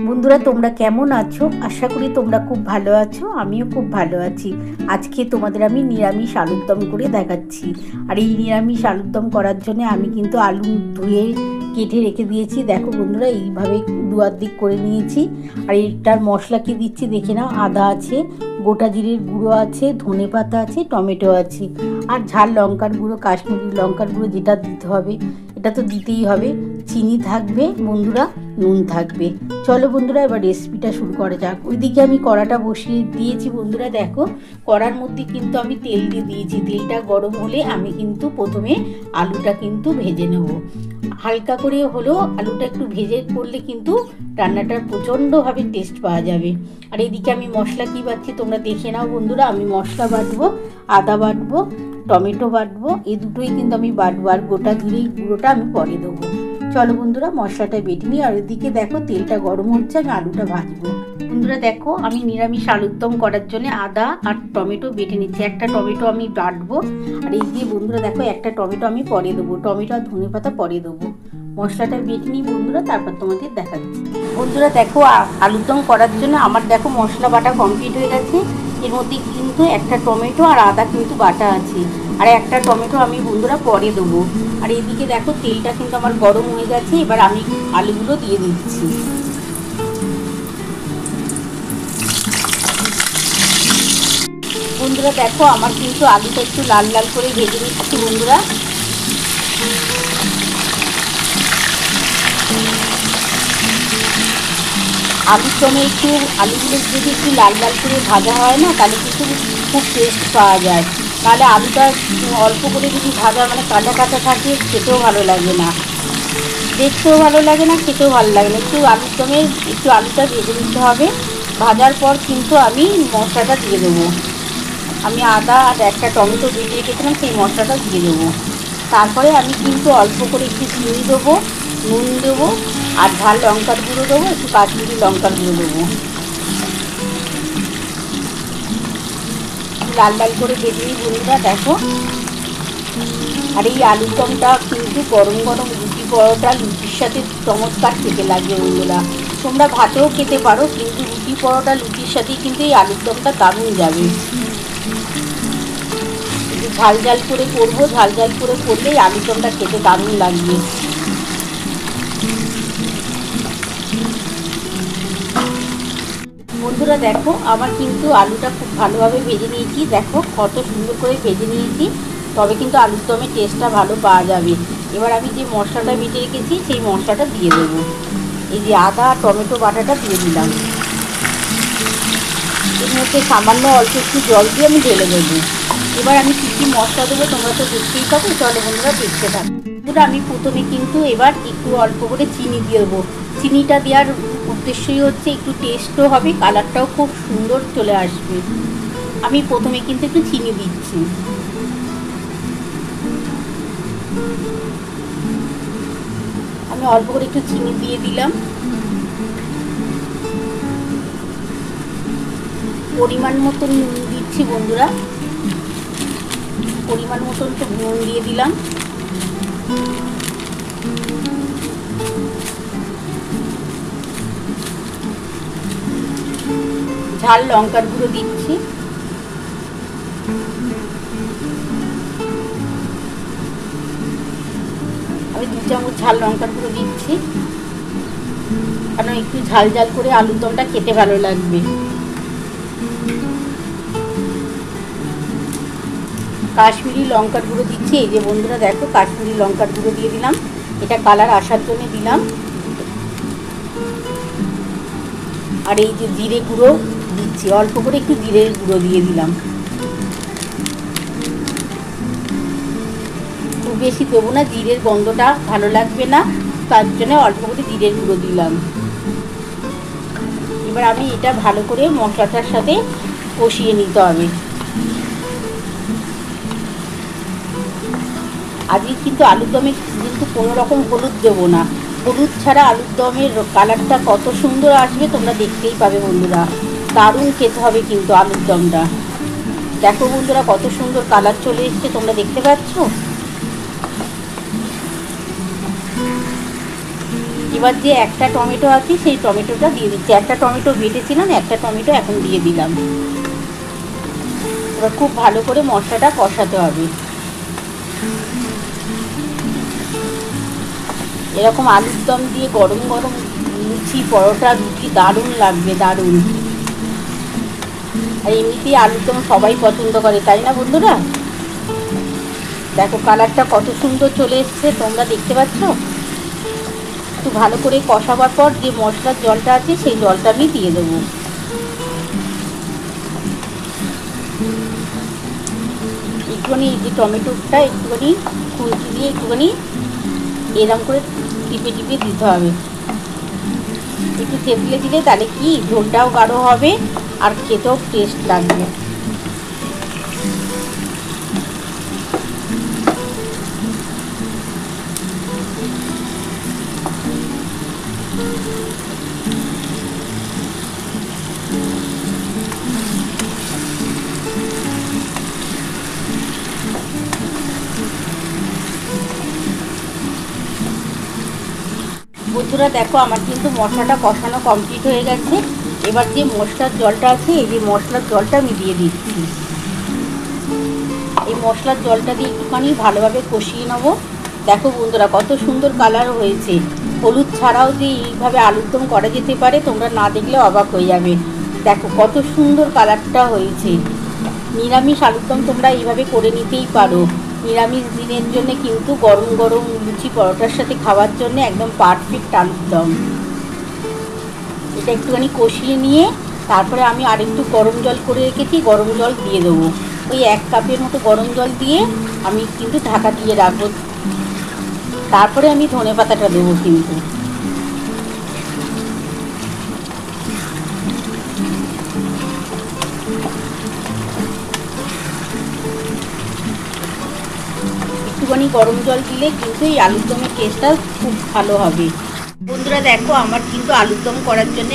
বন্ধুরা তোমরা কেমন আছো? আশা করি তোমরা খুব ভালো আছো। আমিও খুব ভালো আছি। আজকে তোমাদের আমি নিরামিষ আলুর দম করে দেখাচ্ছি। আর এই নিরামিষ আলুর দম করার জন্য আমি কিন্তু আলু ধুয়ে কেটে রেখে দিয়েছি। দেখো বন্ধুরা, এইভাবে দুয়ার করে নিয়েছি। আর এটার মশলা কি দিচ্ছি দেখে নাও। আদা আছে, গোটা জিরের গুঁড়ো আছে, ধনে পাতা আছে, টমেটো আছে, আর ঝাল লঙ্কার গুঁড়ো, কাশ্মীরি লঙ্কার গুঁড়ো যেটা দিতে হবে এটা তো দিতেই হবে। চিনি থাকবে বন্ধুরা, নুন থাকবে। চলো বন্ধুরা এবার রেসিপিটা শুরু করা যাক। ওইদিকে আমি কড়াটা বসিয়ে দিয়েছি বন্ধুরা। দেখো কড়ার মধ্যে কিন্তু আমি তেল দিয়ে দিয়েছি। তেলটা গরম হলে আমি কিন্তু প্রথমে আলুটা কিন্তু ভেজে নেব। হালকা করে হলেও আলুটা একটু ভেজে করলে কিন্তু রান্নাটার প্রচণ্ডভাবে টেস্ট পাওয়া যাবে। আর এদিকে আমি মশলা কি বাটছি তোমরা দেখে নাও বন্ধুরা। আমি মশলা বাটবো, আদা বাটবো, টমেটো বাটবো, এই দুটোই কিন্তু আমি বাটবো। আর গোটা জিরে গুঁড়োটা আমি পরে দেবো। চলো বন্ধুরা মশলাটা বেটে নিই। আর এদিকে দেখো তেলটা গরম হচ্ছে, আমি আলুটা ভাজবো। বন্ধুরা দেখো আমি নিরামিষ আলুর দম করার জন্য আদা আর টমেটো বেটে নিচ্ছি। একটা টমেটো আমি বাটবো। আর এই যে বন্ধুরা দেখো একটা টমেটো আমি পরে দেবো। টমেটো আর ধনে পাতা পরে দেবো। মশলাটা বেটে নিই বন্ধুরা, তারপর তোমাদের দেখাচ্ছি। বন্ধুরা দেখো আলুর দম করার জন্য আমার দেখো মশলা বাটা কমপ্লিট হয়ে গেছে। এর মধ্যে কিন্তু একটা টমেটো আর আদা কিন্তু বাটা আছে। আর একটা টমেটো আমি বন্ধুরা পরে দেবো। আর এদিকে দেখো তেলটা কিন্তু আমার গরম হয়ে গেছে। এবার আমি আলুগুলো দিয়ে দিচ্ছি। বন্ধুরা দেখো আমার কিন্তু আলুটা একটু লাল লাল করে ভেজে নিচ্ছি বন্ধুরা। আলুর দমে একটু আলুগুলো যদি একটু লাল লাল করে ভাজা হয় না, তাহলে কিন্তু খুব টেস্ট পাওয়া যায়। তাহলে আলুটা অল্প করে যদি ভাজা মানে কাঁচা কাঁচা থাকে, খেতেও ভালো লাগে না, দেখতেও ভালো লাগে না, খেতেও ভালো লাগে না। একটু আলুর দমে একটু আলুটা ভেজে নিতে হবে। ভাজার পর কিন্তু আমি মশলাটা দিয়ে দেবো। আমি আদা আর একটা টমেটো বেটে রেখেছিলাম, সেই মশলাটা দিয়ে দেবো। তারপরে আমি কিন্তু অল্প করে একটু চিনি দেবো, নুন দেবো, আর ঝাল লঙ্কার গুঁড়ো দেবো, একটু কাশ্মীরি লঙ্কার গুঁড়ো দেবো। লাল লাল করে ভেজে নিই বন্ধুরা দেখো। আর এই আলুর দমটা কিন্তু গরম গরম রুটি, পরোটা, লুচির সাথে চমৎকার খেতে লাগবে বন্ধুরা। তোমরা ভাতেও খেতে পারো, কিন্তু রুটি, পরোটা, লুচির সাথেই কিন্তু এই আলুর দমটা দারুণ যাবে। ঝাল ঝাল করে করবো, ঝাল ঝাল করে করলেই আলুর দমটা খেতে দারুণ লাগবে। বন্ধুরা দেখো আমার কিন্তু আলুটা খুব ভালোভাবে ভেজে নিয়েছি। দেখো কত সুন্দর করে ভেজে নিয়েছি, তবে কিন্তু আলুর দমের টেস্টটা ভালো পাওয়া যাবে। এবার আমি যে মশলাটা বেটে রেখেছি সেই মশলাটা দিয়ে দেবো। এই যে আদা টমেটো বাটাটা দিয়ে দিলাম। এর মধ্যে সামান্য অল্প একটু জল দিয়ে আমি ঢেলে দেবো। এবার আমি কী কী মশলা দেবো তোমরা তো দেখতেই পাবে। চলো বন্ধুরা দেখতে থাকো। বন্ধুরা আমি প্রথমে কিন্তু এবার একটু অল্প করে চিনি দিয়ে দেবো। চিনিটা দেওয়ার উদ্দেশ্যই হচ্ছে একটু টেস্টও হবে, কালারটাও খুব সুন্দর চলে আসবে। আমি প্রথমে কিন্তু একটু চিনি দিচ্ছি। আমি অল্প করে একটু চিনি দিয়ে দিলাম। পরিমাণ মতন নুন দিচ্ছি বন্ধুরা, পরিমাণ মতন তো নুন দিয়ে দিলাম। ঝাল লঙ্কার গুঁড়ো দিচ্ছি। আমি 2 চামচ ঝাল লঙ্কার গুঁড়ো দিচ্ছি, কারণ একটু ঝাল ঝাল করে আলুর দমটা খেতে ভালো লাগবে। কাশ্মীরি লঙ্কার গুঁড়ো দিচ্ছি। এই যে বন্ধুরা দেখো কাশ্মীরি লঙ্কার গুঁড়ো দিয়ে দিলাম, এটা কালার আসার জন্য দিলাম। আর এই যে জিরে গুঁড়ো দিচ্ছি, অল্প করে একটু জিরের গুঁড়ো দিয়ে দিলাম। খুব বেশি দেবো না, জিরের গন্ধটা ভালো লাগবে না, তার জন্য অল্প করে জিরের গুঁড়ো দিলাম। এবার আমি এটা ভালো করে মশলাটার সাথে কষিয়ে নিতে হবে। আজকে কিন্তু আলুর দমে কিন্তু কোনো রকম হলুদ দেবো না। হলুদ ছাড়া আলুর দমের কালারটা কত সুন্দর আসবে তোমরা দেখতেই পাবে বন্ধুরা। দারুণ খেতে হবে কিন্তু আলুর দমটা। দেখো বন্ধুরা কত সুন্দর কালার চলে এসছে, তোমরা দেখতে পাচ্ছ। এবার যে একটা টমেটো আছে সেই টমেটোটা দিয়ে দিচ্ছি। একটা টমেটো বেটেছিলাম, একটা টমেটো এখন দিয়ে দিলাম। এবার খুব ভালো করে মশলাটা কষাতে হবে। এরকম আলুর দম দিয়ে গরম গরম লুচি, পরোটা, রুটি দারুণ লাগবে, দারুণ। আর এমনিতেই আলুর দম সবাই পছন্দ করে, তাই না বন্ধুরা? দেখো কালারটা কত সুন্দর চলে এসছে, তোমরা দেখতে পাচ্ছ? একটু ভালো করে কষাবার পর যে মশলার জলটা আছে সেই জলটা আমি দিয়ে দেবো। একটুখানি এই যে টমেটোটা একটুখানি খুন্তি দিয়ে একটুখানি এরকম করে টিপে টিপে দিতে হবে। একটু থেতলে দিলে তাহলে কি ঝোলটাও গাঢ় হবে আর খেতেও টেস্ট লাগবে। বন্ধুরা দেখো আমার কিন্তু মশলাটা কষানো কমপ্লিট হয়ে গেছে। এবার যে মশলার জলটা আছে, এই যে মশলার জলটা আমি দিয়ে দিচ্ছি। এই মশলার জলটা দিয়ে একটুখানি ভালোভাবে কষিয়ে নেব। দেখো বন্ধুরা কত সুন্দর কালার হয়েছে। হলুদ ছাড়াও যে এইভাবে আলুর দম করা যেতে পারে তোমরা না দেখলে অবাক হয়ে যাবে। দেখো কত সুন্দর কালারটা হয়েছে। নিরামিষ আলুর দম তোমরা এইভাবে করে নিতেই পারো। নিরামিষ দিনের জন্য কিন্তু গরম গরম লুচি পরোটার সাথে খাওয়ার জন্য একদম পারফেক্ট আলুর দম। এটা একটুখানি কষিয়ে নিয়ে তারপরে আমি আরেকটু গরম জল করে রেখেছি, গরম জল দিয়ে দেবো। ওই 1 কাপের মতো গরম জল দিয়ে আমি কিন্তু ঢাকা দিয়ে রাখবো। তারপরে আমি ধনেপাতাটা দেবো কিন্তু। একটুখানি গরম জল দিলে কিন্তু এই আলুর দমের টেস্টটা খুব ভালো হবে। বন্ধুরা দেখো আমার কিন্তু আলুর দম করার জন্য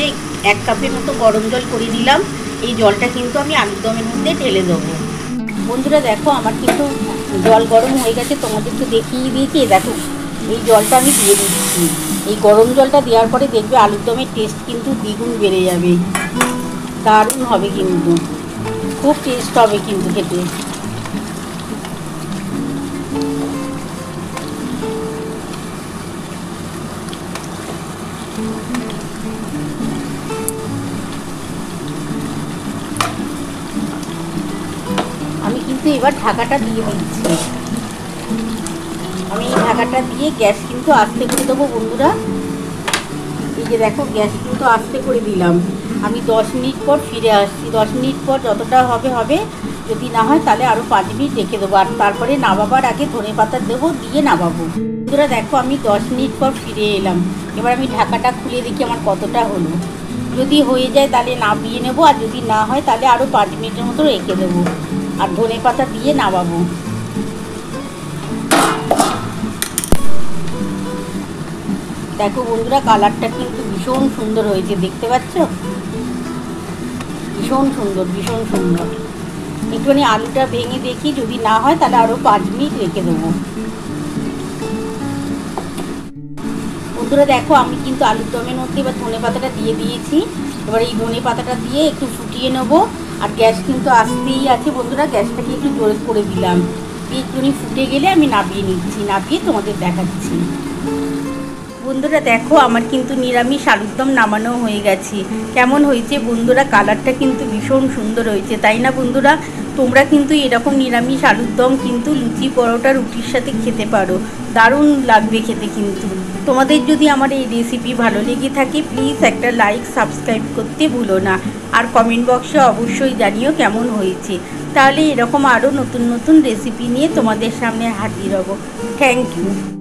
1 কাপের মতো গরম জল করে দিলাম। এই জলটা কিন্তু আমি আলুর দমের মধ্যে ঢেলে দেবো। বন্ধুরা দেখো আমার কিন্তু জল গরম হয়ে গেছে, তোমাদের তো দেখিয়ে দিয়েছি। দেখো এই জলটা আমি দিয়ে দিচ্ছি। এই গরম জলটা দেওয়ার পরে দেখবে আলুর দমের টেস্ট কিন্তু দ্বিগুণ বেড়ে যাবে, দারুণ হবে কিন্তু, খুব টেস্ট হবে কিন্তু খেতে। আমি কিন্তু এবার ঢাকাটা দিয়ে দিচ্ছি। আমি এই ঢাকাটা দিয়ে গ্যাস কিন্তু আস্তে করে দেবো বন্ধুরা। এই যে দেখো গ্যাস কিন্তু আস্তে করে দিলাম। আমি 10 মিনিট পর ফিরে আসছি। 10 মিনিট পর যতটা হবে হবে, যদি না হয় তাহলে আরও 5 মিনিট রেখে দেবো। আর তারপরে নামাবার আগে ধনেপাতা দেবো, দিয়ে নামাবো। বন্ধুরা দেখো আমি 10 মিনিট পর ফিরে এলাম। এবার আমি ঢাকাটা খুলে দেখি আমার কতটা হলো। যদি হয়ে যায় তাহলে নামিয়ে নেবো, আর যদি না হয় তাহলে আরও 5 মিনিটের মতো রেখে দেবো আর ধনেপাতা দিয়ে নামাবো। দেখো বন্ধুরা কালারটা কিন্তু ভীষণ সুন্দর হয়েছে, দেখতে পাচ্ছ? ভীষণ সুন্দর, ভীষণ সুন্দর। একটুখানি আলুটা ভেঙে দেখি, যদি না হয় তাহলে আরও 5 মিনিট রেখে দেবো। বন্ধুরা দেখো আমি কিন্তু আলুর দমের মধ্যে এবার ধনেপাতাটা দিয়ে দিয়েছি। এবার এই ধনেপাতাটা দিয়ে একটু ফুটিয়ে নেবো। আর গ্যাস কিন্তু আসতেই আছে বন্ধুরা, গ্যাসটাকে একটু জোরে করে দিলাম। একটুখানি ফুটে গেলে আমি নামিয়ে নিচ্ছি, নামিয়ে তোমাদের দেখাচ্ছি। বন্ধুরা দেখো আমার কিন্তু নিরামিষ আলুর দম নামানো হয়ে গেছে। কেমন হয়েছে বন্ধুরা? কালারটা কিন্তু ভীষণ সুন্দর হয়েছে, তাই না বন্ধুরা? তোমরা কিন্তু এরকম নিরামিষ আলুর দম কিন্তু লুচি, পরোটা, রুটির সাথে খেতে পারো, দারুণ লাগবে খেতে কিন্তু। তোমাদের যদি আমার এই রেসিপি ভালো লেগে থাকে প্লিজ একটা লাইক, সাবস্ক্রাইব করতে ভুলো না। আর কমেন্ট বক্সে অবশ্যই জানিও কেমন হয়েছে। তাহলে এরকম আরও নতুন নতুন রেসিপি নিয়ে তোমাদের সামনে হাজির হব। Thank you.